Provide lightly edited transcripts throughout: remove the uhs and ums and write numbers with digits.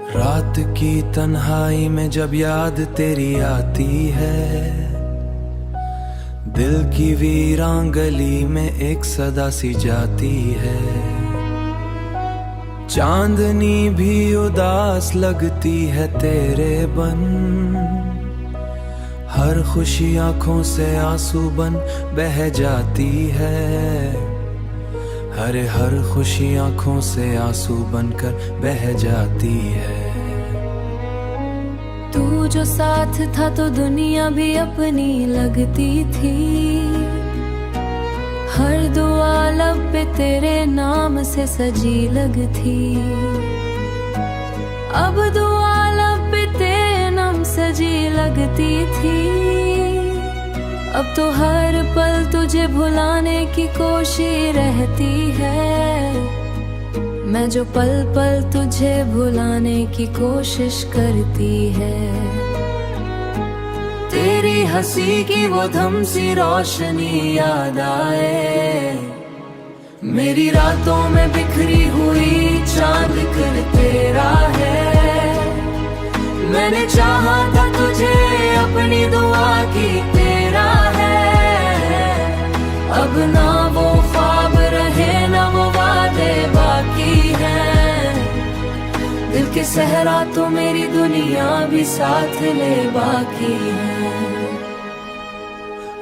रात की तन्हाई में जब याद तेरी आती है, दिल की वीरान गली में एक सदा सी जाती है। चांदनी भी उदास लगती है तेरे बन, हर खुशी आंखों से आंसू बन बह जाती है। हर खुशी आंखों से आंसू बनकर बह जाती है। तू जो साथ था तो दुनिया भी अपनी लगती थी। हर दुआ लब पे तेरे नाम से सजी लगती। अब दुआ लब पे तेरे नाम सजी लगती थी। अब तो हर पल तुझे भुलाने की कोशिश रहती है। मैं जो पल पल तुझे भुलाने की कोशिश करती है। तेरी हंसी की वो धम सी रोशनी याद आए। मेरी रातों में बिखरी हुई चांद कर तेरा है। मैंने चाहा था तुझे अपनी दुआ की तेरा है। अब ना वो ख्वाब रहे ना वो वादे बाकी हैं। दिल के सहरा तो मेरी दुनिया भी साथ ले बाकी है।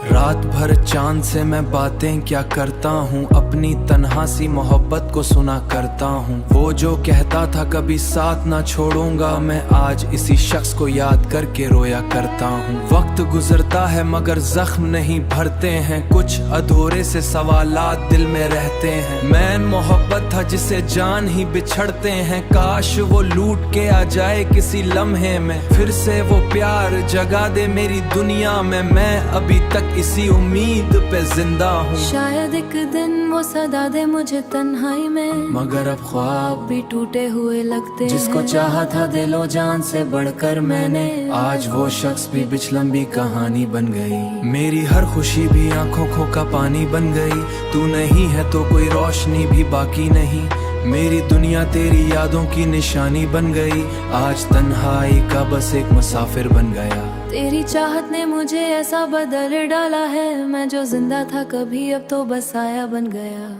रात भर चांद से मैं बातें क्या करता हूँ, अपनी तन्हा सी मोहब्बत को सुना करता हूँ। वो जो कहता था कभी साथ ना छोड़ूंगा, मैं आज इसी शख्स को याद करके रोया करता हूँ। वक्त गुजरता है मगर जख्म नहीं भरते हैं, कुछ अधूरे से सवालात दिल में रहते हैं। मैं मोहब्बत था जिसे जान ही बिछड़ते हैं, काश वो लूट के आ जाए किसी लम्हे में। फिर से वो प्यार जगा दे मेरी दुनिया में, मैं अभी तक इसी उम्मीद पे जिंदा हूँ। शायद एक दिन वो सदा दे मुझे तन्हाई में, मगर अब ख्वाब भी टूटे हुए लगते जिसको हैं। चाहा था दिलो जान से बढ़कर मैंने, आज वो शख्स भी बिच लंबी कहानी बन गई। मेरी हर खुशी भी आंखों का पानी बन गई। तू नहीं है तो कोई रोशनी भी बाकी नहीं। मेरी दुनिया तेरी यादों की निशानी बन गई। आज तन्हाई का बस एक मुसाफिर बन गया। तेरी चाहत ने मुझे ऐसा बदल डाला है, मैं जो जिंदा था कभी अब तो बस साया बन गया।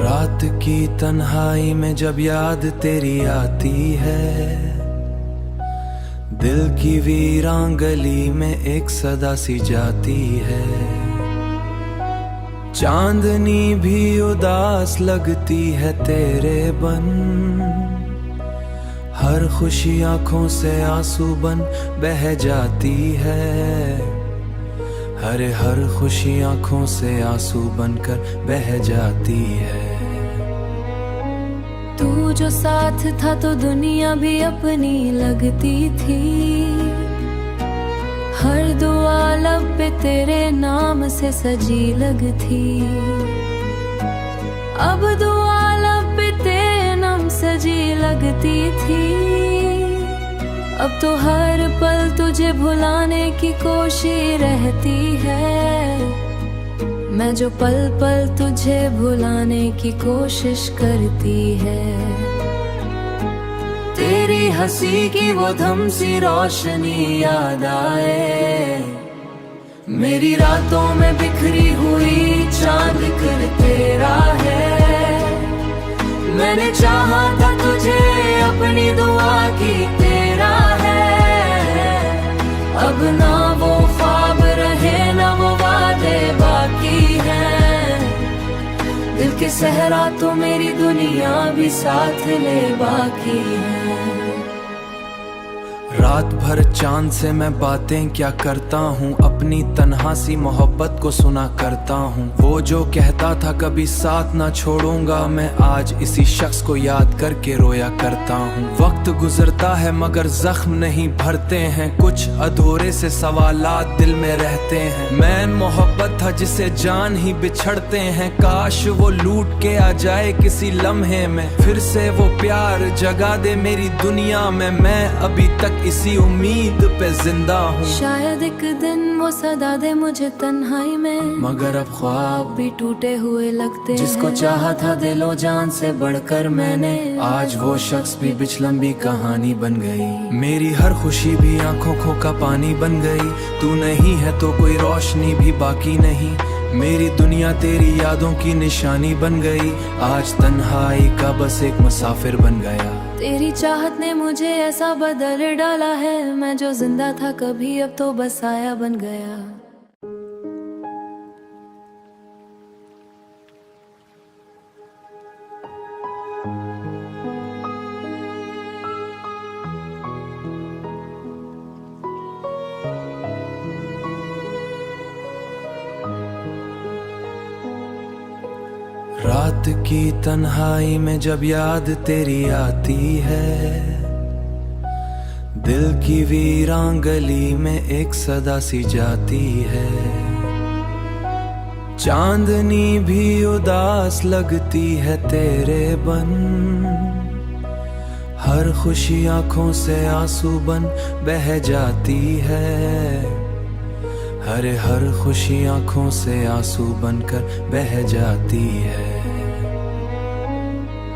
रात की तन्हाई में जब याद तेरी आती है, दिल की वीरान गली में एक सदा सी जाती है। चांदनी भी उदास लगती है तेरे बन, हर खुशी आंखों से आंसू बन बह जाती है। हर खुशी आंखों से आंसू बनकर बह जाती है। तू जो साथ था तो दुनिया भी अपनी लगती थी। हर दुआ लब पे तेरे नाम से सजी लगती। अब दुआ लब पे तेरे नाम सजी लगती थी। अब तो हर पल तुझे भुलाने की कोशिश रहती है। मैं जो पल पल तुझे भुलाने की कोशिश करती है। तेरी हंसी की वो धम सी रोशनी याद आए। मेरी रातों में बिखरी हुई चांद कर तेरा है। मैंने चाहा था तुझे अपनी दुआ की तेरा है। अब ना वो ख्वाब रहे ना वो वादे बाकी हैं। दिल के सहरा तो मेरी दुनिया भी साथ ले बाकी है। रात भर चांद से मैं बातें क्या करता हूँ, अपनी तन्हा सी मोहब्बत को सुना करता हूँ। वो जो कहता था कभी साथ ना छोड़ूंगा, मैं आज इसी शख्स को याद करके रोया करता हूँ। वक्त गुजरता है मगर जख्म नहीं भरते हैं, कुछ अधूरे से सवालात दिल में रहते हैं। मैं मोहब्बत था था जिसे जान ही बिछड़ते हैं, काश वो लूट के आ जाए किसी लम्हे में, फिर से वो प्यार जगा दे मेरी दुनिया में। मैं अभी तक इसी उम्मीद पे जिंदा हूँ, शायद एक दिन वो सदा दे मुझे तन्हाई में, मगर अब ख्वाब भी टूटे हुए लगते जिसको हैं। चाहा था दिलो जान से बढ़कर मैंने, आज वो शख्स भी बिचलंबी कहानी बन गई। मेरी हर खुशी भी आंखों का पानी बन गई, तू नहीं है तो कोई रोशनी भी बाकी नहीं, मेरी दुनिया तेरी यादों की निशानी बन गई। आज तन्हाई का बस एक मुसाफिर बन गया। तेरी चाहत ने मुझे ऐसा बदल डाला है, मैं जो जिंदा था कभी अब तो बस साया बन गया। रात की तन्हाई में जब याद तेरी आती है, दिल की वीरान गली में एक सदा सी जाती है। चांदनी भी उदास लगती है तेरे बन, हर खुशी आंखों से आंसू बन बह जाती है। हर खुशी आंखों से आंसू बनकर बह जाती है।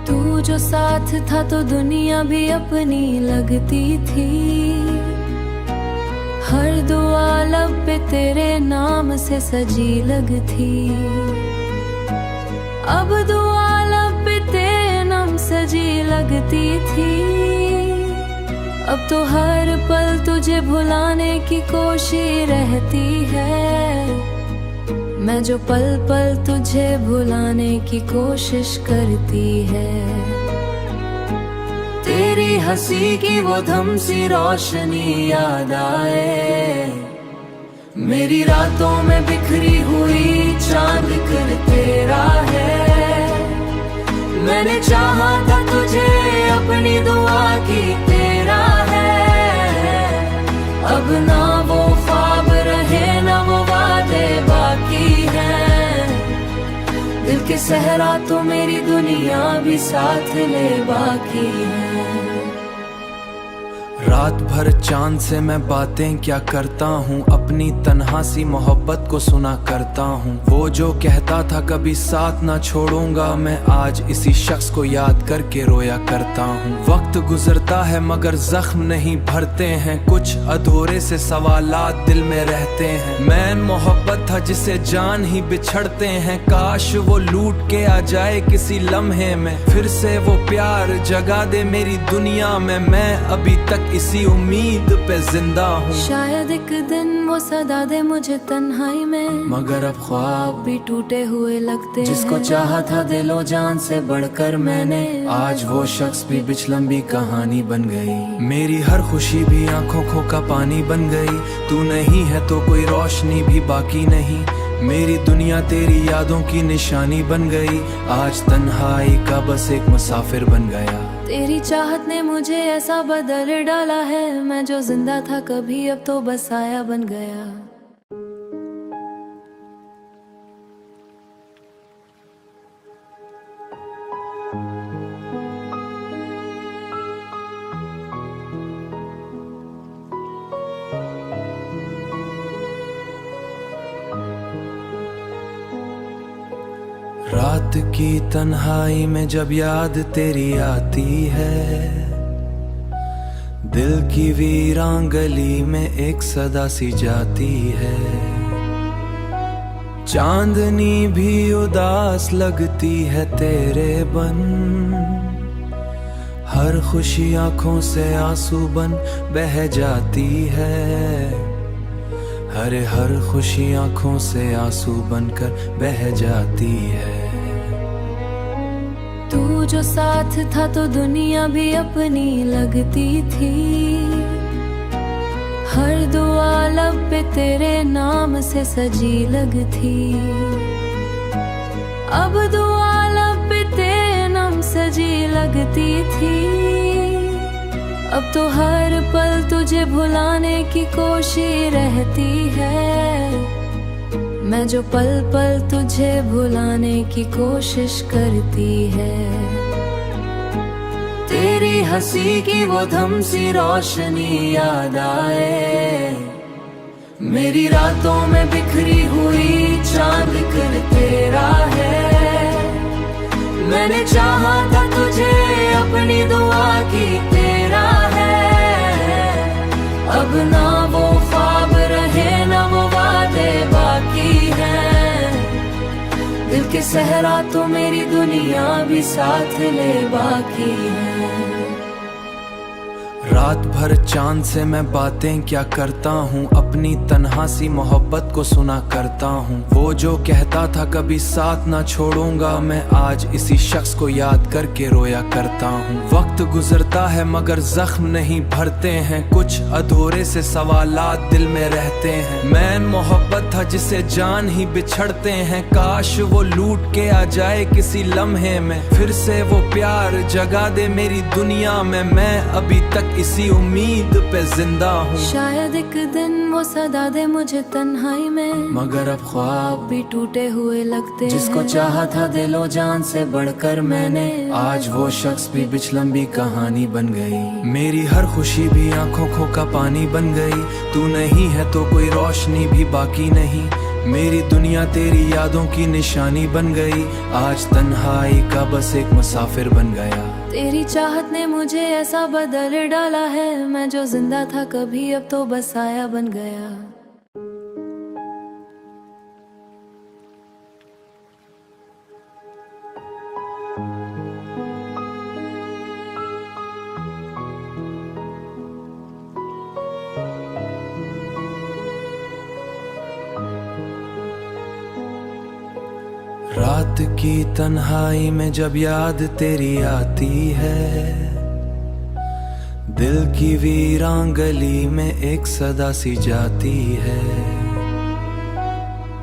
तू जो साथ था तो दुनिया भी अपनी लगती थी, हर दुआ लब पे तेरे नाम से सजी लगती। अब दुआ लब पे तेरे नाम सजी लगती थी, अब तो हर पल तुझे भुलाने की कोशिश रहती है। मैं जो पल पल तुझे भुलाने की कोशिश करती है। तेरी हंसी की वो धम सी रोशनी याद आए, मेरी रातों में बिखरी हुई चांद कर तेरा है। मैंने चाहा था तुझे अपनी दुआ की तेरा है, अब ना वो ख्वाब रहे ना वो वादे बाकी हैं। दिल के सहरा तो मेरी दुनिया भी साथ ले बाकी है। रात भर चांद से मैं बातें क्या करता हूँ, अपनी तन्हा सी मोहब्बत को सुना करता हूँ। वो जो कहता था कभी साथ ना छोड़ूंगा, मैं आज इसी शख्स को याद करके रोया करता हूँ। वक्त गुजरता है मगर जख्म नहीं भरते हैं, कुछ अधूरे से सवालात दिल में रहते हैं। मैं मोहब्बत था जिसे जान ही बिछड़ते हैं, काश वो लूट के आ जाए किसी लम्हे में, फिर से वो प्यार जगा दे मेरी दुनिया में। मैं अभी तक इसी उम्मीद पे जिंदा हूँ, शायद एक दिन वो सदा दे मुझे तन्हाई में, मगर अब ख्वाब भी टूटे हुए लगते हैं। जिसको चाहा था दिलो जान से बढ़कर मैंने, आज वो शख्स भी बिचलंबी कहानी बन गई। मेरी हर खुशी भी आंखों का पानी बन गई, तू नहीं है तो कोई रोशनी भी बाकी नहीं, मेरी दुनिया तेरी यादों की निशानी बन गई। आज तन्हाई का बस एक मुसाफिर बन गया। तेरी चाहत ने मुझे ऐसा बदल डाला है, मैं जो जिंदा था कभी अब तो बस साया बन गया। रात की तन्हाई में जब याद तेरी आती है, दिल की वीरान गली में एक सदा सी जाती है। चांदनी भी उदास लगती है तेरे बन, हर खुशी आंखों से आंसू बन बह जाती है। हर खुशी आंखों से आंसू बनकर बह जाती है। तू जो साथ था तो दुनिया भी अपनी लगती थी, हर दुआ लब पे तेरे नाम से सजी लगती। अब दुआ लब पे तेरे नाम सजी लगती थी, अब तो हर पल तुझे भुलाने की कोशिश रहती है। मैं जो पल पल तुझे भुलाने की कोशिश करती है। तेरी हंसी की वो धम सी रोशनी याद आए, मेरी रातों में बिखरी हुई चांद कर तेरा है। मैंने चाहा था तुझे अपनी दुआ की तेरा है, अब ना वो ख्वाब रहे ना वो वादे बाकी हैं। दिल के सहरा तो मेरी दुनिया भी साथ ले बाकी है। रात भर चांद से मैं बातें क्या करता हूँ, अपनी तन्हा सी मोहब्बत को सुना करता हूँ। वो जो कहता था कभी साथ ना छोड़ूंगा, मैं आज इसी शख्स को याद करके रोया करता हूँ। वक्त गुजरता है मगर जख्म नहीं भरते हैं, कुछ अधूरे से सवालात दिल में रहते हैं। मैन मोहब्बत था जिसे जान ही बिछड़ते हैं, काश वो लूट के आ जाए किसी लम्हे में। फिर से वो प्यार जगा दे मेरी दुनिया में, मैं अभी तक इसी उम्मीद पे जिंदा हूँ। शायद एक दिन वो सदा दे मुझे तन्हाई में, मगर अब ख्वाब भी टूटे हुए लगते जिसको हैं। चाहा था दिलो जान से बढ़कर मैंने, आज वो शख्स भी बिचलंबी कहानी बन गई। मेरी हर खुशी भी आंखों का पानी बन गई, तू नहीं है तो कोई रोशनी भी बाकी नहीं। मेरी दुनिया तेरी यादों की निशानी बन गई, आज तन्हाई का बस एक मुसाफिर बन गया। तेरी चाहत ने मुझे ऐसा बदल डाला है, मैं जो जिंदा था कभी अब तो बस साया बन गया। रात की तन्हाई में जब याद तेरी आती है, दिल की वीरान गली में एक सदा सी जाती है।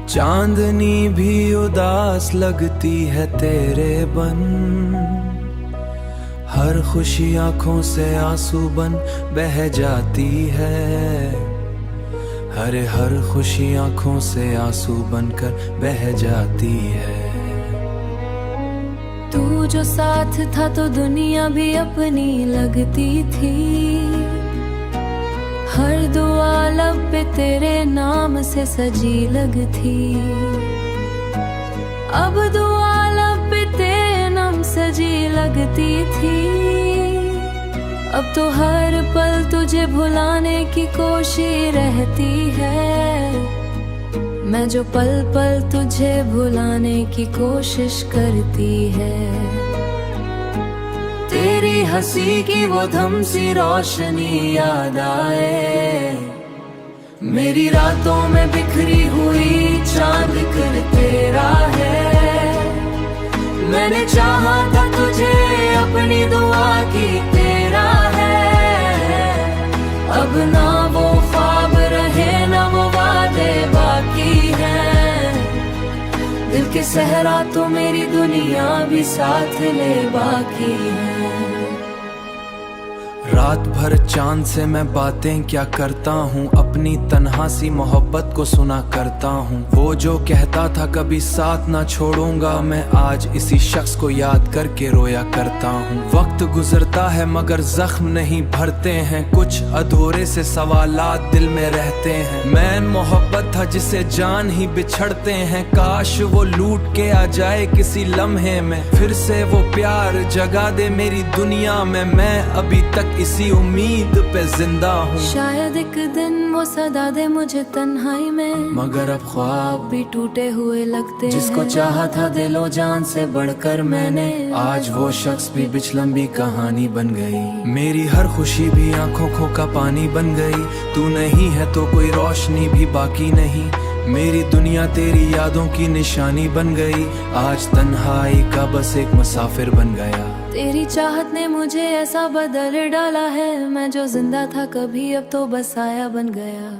चांदनी भी उदास लगती है तेरे बन, हर खुशी आंखों से आंसू बन बह जाती है। हर खुशी आंखों से आंसू बनकर बह जाती है। तू जो साथ था तो दुनिया भी अपनी लगती थी, हर दुआ लब पे तेरे नाम से सजी लगती। अब दुआ लब पे तेरे नाम सजी लगती थी, अब तो हर पल तुझे भुलाने की कोशिश रहती है। मैं जो पल पल तुझे भुलाने की कोशिश करती है। तेरी हंसी की वो धम सी रोशनी याद आए, मेरी रातों में बिखरी हुई चांद कर तेरा है। मैंने चाहा था तुझे अपनी दुआ की तेरा है, अब ना वो ख्वाब रहे ना वो वादे बाकी हैं। दिल के सहरा तो मेरी दुनिया भी साथ ले बाकी है। रात भर चांद से मैं बातें क्या करता हूँ, अपनी तन्हा सी मोहब्बत को सुना करता हूँ। वो जो कहता था कभी साथ ना छोड़ूंगा, मैं आज इसी शख्स को याद करके रोया करता हूँ। वक्त गुजरता है मगर जख्म नहीं भरते हैं, कुछ अधूरे से सवालात दिल में रहते हैं। मैन मोहब्बत था जिसे जान ही बिछड़ते हैं, काश वो लूट के आ जाए किसी लम्हे में। फिर से वो प्यार जगा दे मेरी दुनिया में, मैं अभी तक इसी उम्मीद पे जिंदा हूँ। शायद एक दिन वो सदा दे मुझे तन्हाई में, मगर अब ख्वाब भी टूटे हुए लगते हैं। जिसको चाहा था दिलो जान से बढ़कर मैंने, आज वो शख्स भी बिचलंबी कहानी बन गई। मेरी हर खुशी भी आंखों का पानी बन गई, तू नहीं है तो कोई रोशनी भी बाकी नहीं। मेरी दुनिया तेरी यादों की निशानी बन गई, आज तन्हाई का बस एक मुसाफिर बन गया। तेरी चाहत ने मुझे ऐसा बदल डाला है, मैं जो जिंदा था कभी अब तो बस साया बन गया।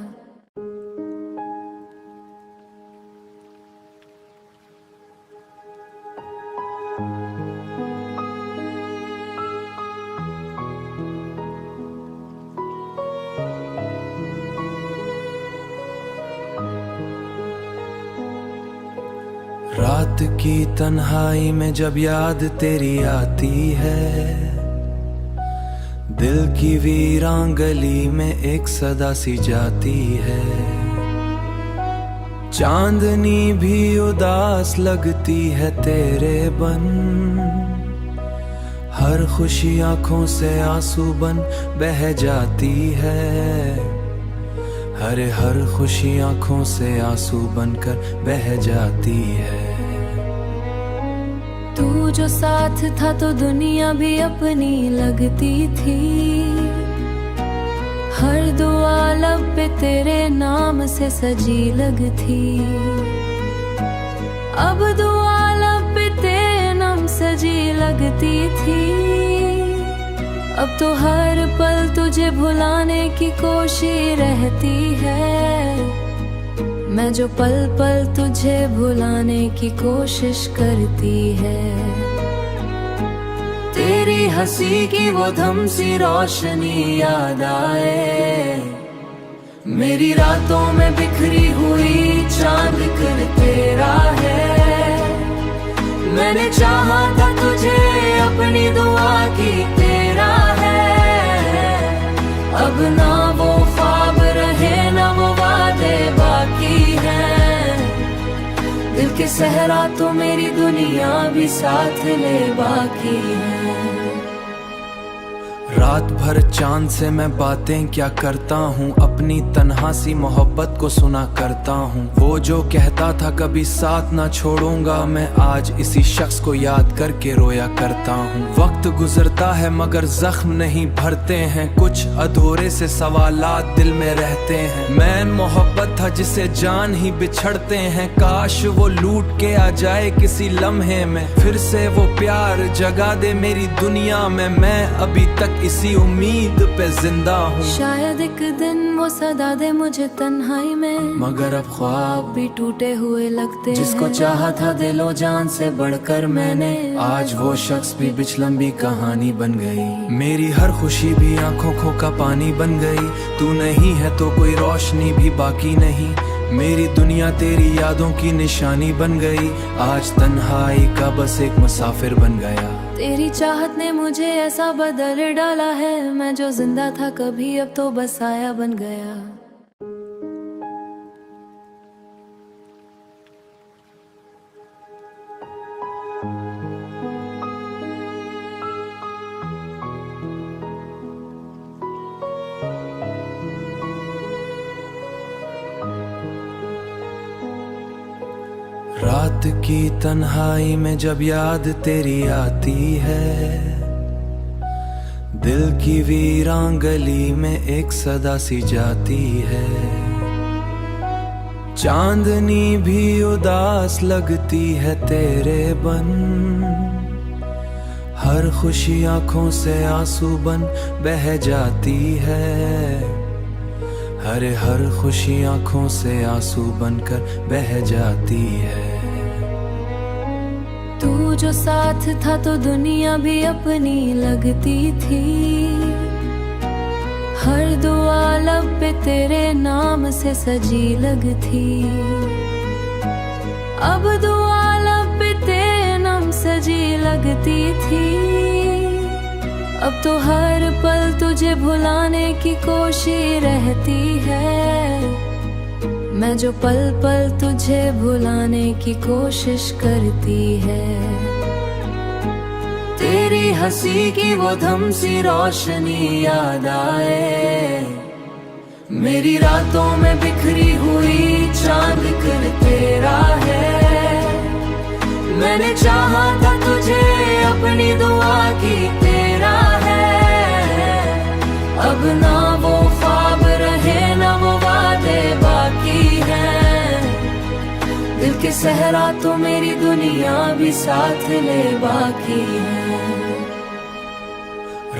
रात की तन्हाई में जब याद तेरी आती है, दिल की वीरान गली में एक सदा सी जाती है। चांदनी भी उदास लगती है तेरे बन, हर खुशी आंखों से आंसू बन बह जाती है। हर खुशी आंखों से आंसू बनकर बह जाती है। तू जो साथ था तो दुनिया भी अपनी लगती थी, हर दुआ लब पे तेरे नाम से सजी लगती। अब दुआ लब पे तेरे नाम सजी लगती थी। अब तो हर पल तुझे भुलाने की कोशिश रहती है। मैं जो पल पल तुझे भुलाने की कोशिश करती है। तेरी हंसी की वो धम सी रोशनी याद आए, मेरी रातों में बिखरी हुई चांद कर तेरा है। मैंने चाहा था तुझे अपनी दुआ की तेरा है। अब ना वो ख्वाब रहे ना वो वादे बाकी हैं। दिल के सहरा तो मेरी दुनिया भी साथ ले बाकी है। रात भर चांद से मैं बातें क्या करता हूँ, अपनी तन्हा सी मोहब्बत को सुना करता हूँ। वो जो कहता था कभी साथ ना छोड़ूंगा, मैं आज इसी शख्स को याद करके रोया करता हूँ। वक्त गुजरता है मगर जख्म नहीं भरते हैं, कुछ अधूरे से सवालात दिल में रहते हैं। मैं मोहब्बत था जिसे जान ही बिछड़ते हैं, काश वो लूट के आ जाए किसी लम्हे में। फिर से वो प्यार जगा दे मेरी दुनिया में, मैं अभी तक इसी उम्मीद पे जिंदा हूँ। शायद एक दिन वो सदा दे मुझे तन्हाई में, मगर अब ख्वाब भी टूटे हुए लगते जिसको हैं। चाहा था दिलो जान से बढ़कर मैंने, आज वो शख्स भी बिच लंबी कहानी बन गई। मेरी हर खुशी भी आंखों का पानी बन गई। तू नहीं है तो कोई रोशनी भी बाकी नहीं, मेरी दुनिया तेरी यादों की निशानी बन गई। आज तन्हाई का बस एक मुसाफिर बन गया। तेरी चाहत ने मुझे ऐसा बदल डाला है, मैं जो जिंदा था कभी अब तो बस साया बन गया। रात की तन्हाई में जब याद तेरी आती है, दिल की वीरान गली में एक सदा सी जाती है। चांदनी भी उदास लगती है तेरे बन, हर खुशी आंखों से आंसू बन बह जाती है। हर खुशी आंखों से आंसू बनकर बह जाती है। तू जो साथ था तो दुनिया भी अपनी लगती थी, हर दुआ लब पे तेरे नाम से सजी लगती। अब दुआ लब पे तेरे नाम सजी लगती थी। अब तो हर पल तुझे भुलाने की कोशिश रहती है। मैं जो पल पल तुझे भुलाने की कोशिश करती है। तेरी हंसी की वो धम सी रोशनी याद आए, मेरी रातों में बिखरी हुई चांद कर तेरा है। मैंने चाहा था तुझे अपनी दुआ की तेरा है। अब ना वो ख्वाब रहे ना वो वादे बाकी हैं। दिल के सहरा तो मेरी दुनिया भी साथ ले बाकी है।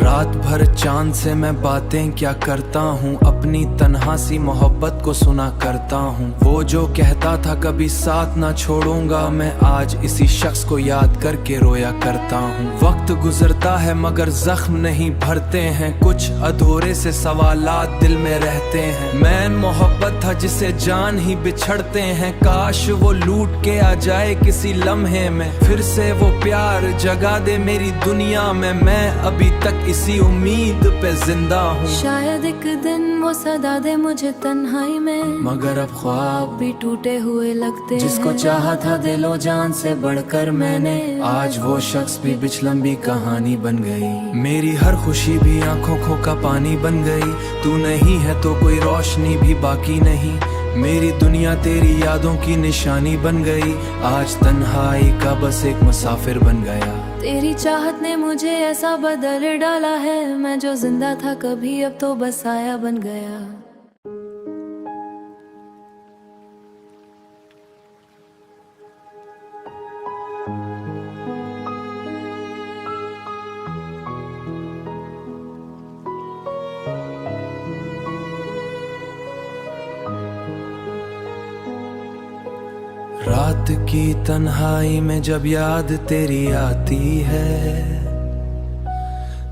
रात भर चांद से मैं बातें क्या करता हूँ, अपनी तन्हा सी मोहब्बत को सुना करता हूँ। वो जो कहता था कभी साथ ना छोड़ूंगा, मैं आज इसी शख्स को याद करके रोया करता हूँ। वक्त गुजरता है मगर जख्म नहीं भरते हैं, कुछ अधूरे से सवालात दिल में रहते हैं। मैं मोहब्बत था जिसे जान ही बिछड़ते हैं, काश वो लूट के आ जाए किसी लम्हे में, फिर से वो प्यार जगा दे मेरी दुनिया में। मैं अभी तक इसी उम्मीद पे जिंदा हूँ, शायद एक दिन वो सदा दे मुझे तन्हाई में, मगर अब ख्वाब भी टूटे हुए लगते हैं। जिसको चाहा था दिलो जान से बढ़कर मैंने, आज वो शख्स भी बिचलंबी कहानी बन गई। मेरी हर खुशी भी आंखों का पानी बन गई, तू नहीं है तो कोई रोशनी भी बाकी नहीं। मेरी दुनिया तेरी यादों की निशानी बन गई, आज तन्हाई का बस एक मुसाफिर बन गया। तेरी चाहत ने मुझे ऐसा बदल डाला है, मैं जो जिंदा था कभी अब तो बस साया बन गया। रात की तन्हाई में जब याद तेरी आती है,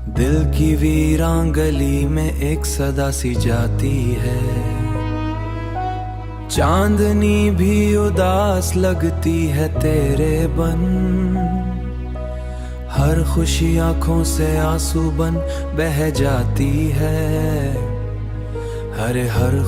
दिल की वीरान गली में एक सदा सी जाती है। चांदनी भी उदास लगती है तेरे बन, हर खुशी आंखों से आंसू बन बह जाती है। हर